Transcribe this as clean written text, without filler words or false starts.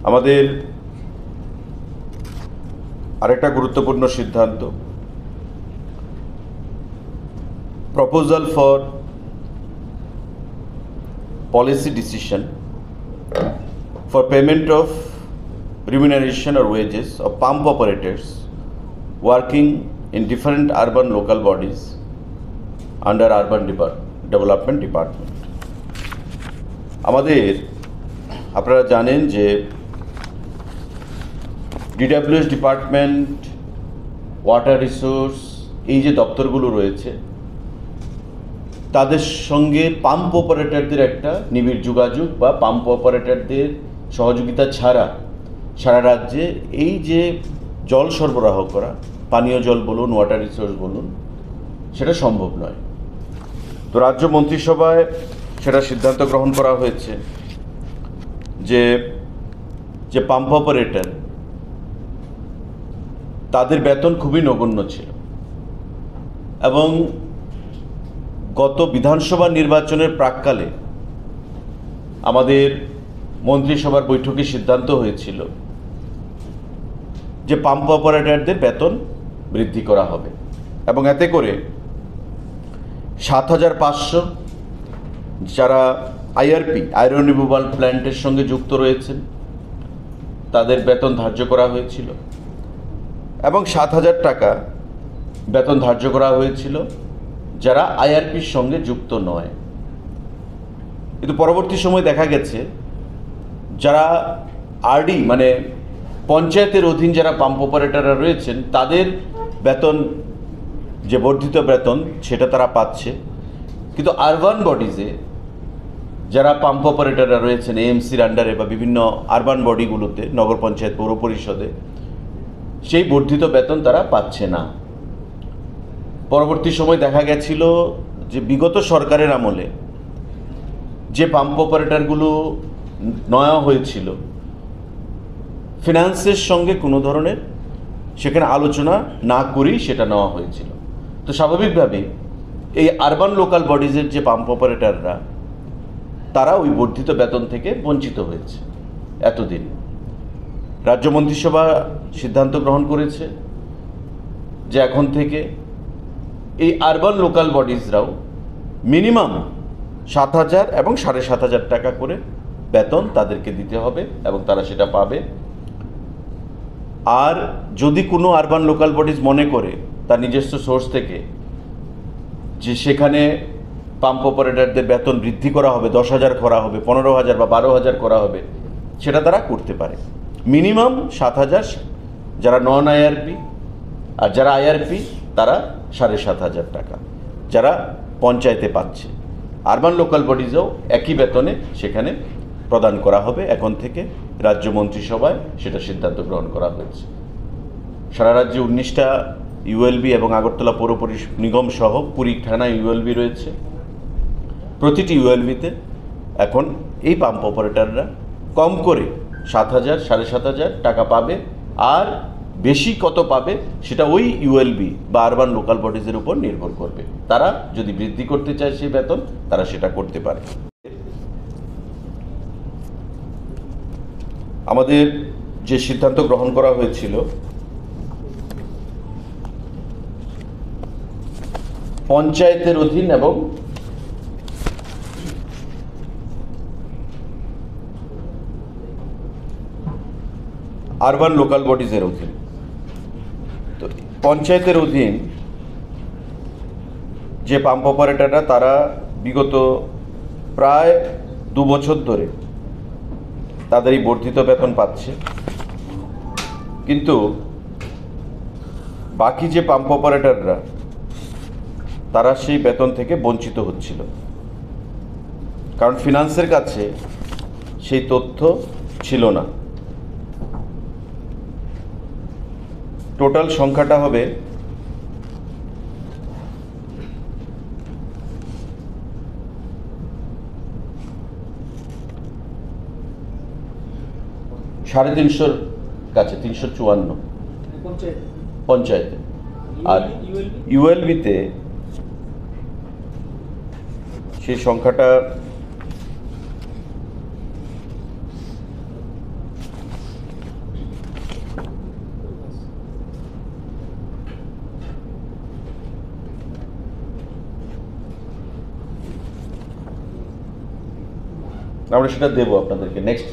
আমাদের আরেকটা গুরুত্বপূর্ণ সিদ্ধান্ত, proposal for policy decision for payment of remuneration or wages of pump operators working in different urban local bodies under urban development department. আমাদের আপনারা জানেন যে ডিডব্লিউএস ডিপার্টমেন্ট, ওয়াটার রিসোর্স, এই যে দপ্তরগুলো রয়েছে তাদের সঙ্গে পাম্প অপারেটরদের একটা নিবিড় যোগাযোগ বা পাম্প অপারেটরদের সহযোগিতা ছাড়া সারা রাজ্যে এই যে জল সরবরাহ করা, পানীয় জল বলুন, ওয়াটার রিসোর্স বলুন, সেটা সম্ভব নয়। তো রাজ্য মন্ত্রিসভায় সেটা সিদ্ধান্ত গ্রহণ করা হয়েছে যে পাম্প অপারেটর তাদের বেতন খুবই নগণ্য ছিল এবং গত বিধানসভা নির্বাচনের প্রাক্কালে আমাদের মন্ত্রিসভার বৈঠকে সিদ্ধান্ত হয়েছিল যে পাম্প অপারেটরদের বেতন বৃদ্ধি করা হবে এবং এতে করে ৭৫০০ যারা আইআরপি, আয়রন রিমুভাল প্ল্যান্টের সঙ্গে যুক্ত রয়েছেন তাদের বেতন ধার্য করা হয়েছিল এবং ৭০০০ টাকা বেতন ধার্য করা হয়েছিল যারা আইআরপির সঙ্গে যুক্ত নয়। কিন্তু পরবর্তী সময় দেখা গেছে যারা আরডি মানে পঞ্চায়েতের অধীন যারা পাম্প অপারেটররা রয়েছেন তাদের বেতন, যে বর্ধিত বেতন, সেটা তারা পাচ্ছে, কিন্তু আরবান বডিজে যারা পাম্প অপারেটররা রয়েছেন এএমসির আন্ডারে বা বিভিন্ন আরবান বডিগুলোতে, নগর পঞ্চায়েত, পৌর পরিষদে, সেই বর্ধিত বেতন তারা পাচ্ছে না। পরবর্তী সময় দেখা গেছিল যে বিগত সরকারের আমলে যে পাম্প অপারেটরগুলো নেওয়া হয়েছিল ফিনান্সের সঙ্গে কোনো ধরনের সেখানে আলোচনা না করেই সেটা নেওয়া হয়েছিল। তো স্বাভাবিকভাবেই এই আরবান লোকাল বডিজের যে পাম্প অপারেটররা তারা ওই বর্ধিত বেতন থেকে বঞ্চিত হয়েছে। এতদিন রাজ্য মন্ত্রিসভা সিদ্ধান্ত গ্রহণ করেছে যে এখন থেকে এই আরবান লোকাল বডিজরাও মিনিমাম ৭০০০ এবং ৭৫০০ টাকা করে বেতন তাদেরকে দিতে হবে এবং তারা সেটা পাবে। আর যদি কোনো আরবান লোকাল বডিজ মনে করে তার নিজস্ব সোর্স থেকে যে সেখানে পাম্প অপারেটরদের বেতন বৃদ্ধি করা হবে, ১০,০০০ করা হবে, ১৫,০০০ বা ১২,০০০ করা হবে, সেটা তারা করতে পারে। মিনিমাম ৭০০০ যারা নন আইআরপি, আর যারা আইআরপি তারা ৭৫০০ টাকা যারা পঞ্চায়েতে পাচ্ছে। আরবান লোকাল বডিজেও একই বেতনে সেখানে প্রদান করা হবে। এখন থেকে রাজ্য মন্ত্রিসভায় সেটা সিদ্ধান্ত গ্রহণ করা হয়েছে। সারা রাজ্যে ১৯টা ইউএলবি এবং আগরতলা পৌর নিগম সহ ২০খানা ইউএলবি রয়েছে। প্রতিটি ইউএলবিতে এখন এই পাম্প অপারেটররা কম করে ৭০০০, ৭৫০০ টাকা পাবে। আর বেশি কত পাবে সেটা ওই ইউএলবি বা আরবান লোকাল বডিজের উপর নির্ভর করবে। তারা যদি বৃদ্ধি করতে চায় সেই বেতন, তারা সেটা করতে পারে। আমাদের যে সিদ্ধান্ত গ্রহণ করা হয়েছিল, পঞ্চায়েতের অধীন এবং আরবান লোকাল বডিজের অধীন, তো পঞ্চায়েতের অধীন যে পাম্প অপারেটররা তারা বিগত প্রায় ২ বছর ধরে তাদের এই বর্ধিত বেতন পাচ্ছে, কিন্তু বাকি যে পাম্প অপারেটররা তারা সেই বেতন থেকে বঞ্চিত হচ্ছিল, কারণ ফিনান্সের কাছে সেই তথ্য ছিল না। টোটাল সংখ্যাটা হবে ৩৫০ কাছে, ৩৫৪ পঞ্চায়েতে। আর ইউএলবিতে সেই সংখ্যাটা আমরা সেটা দেবো আপনাদেরকে নেক্সট